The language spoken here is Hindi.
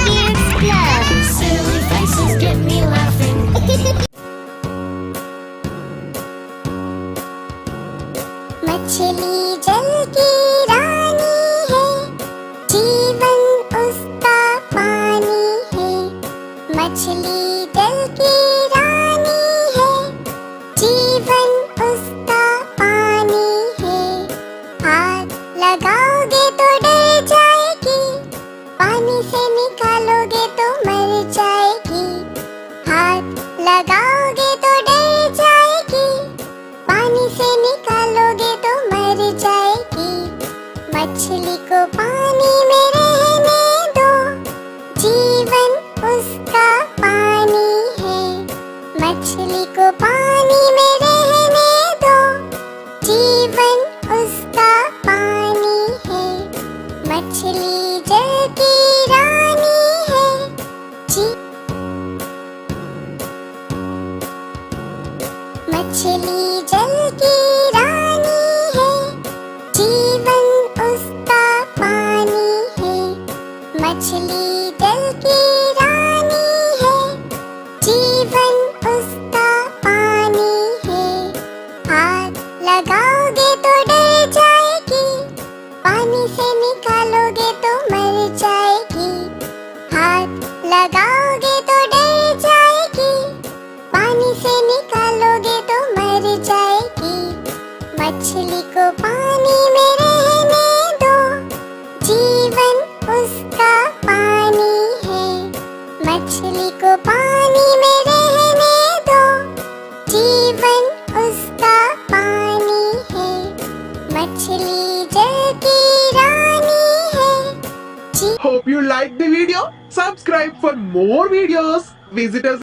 Kids Club. Silly faces get me laughing. मछली जल की रानी है, जीवन उसका पानी है। मछली जल की रानी है, जीवन उसका पानी है। हाथ लगाओगे तो डर जाएगी, पानी से निकालोगे तो मर जाएगी। हाथ लगाओगे तो डर जाएगी, पानी से निकालोगे तो मर जाएगी। मछली को पानी में रहने दो, जीवन उसका पानी है। मछली को पानी में रहने दो, जीवन उसका पानी है। मछली जल की रानी है, मछली जल की रानी है, जीवन उसका पानी है। मछली जल की रानी है, जीवन उसका पानी है। हाथ लगाओगे तो डर जाएगी, पानी से निकालोगे तो मर जाएगी। हाथ लगाओगे तो डर जाएगी, पानी से निकालोगे तो मर जाएगी। मछली को पानी में रहने दो, जीवन उसका पानी है। मछली को पानी में रहने दो, जीवन उसका पानी है। मछली जल की रानी है, Hope you liked the video. Subscribe for more videos. Visit us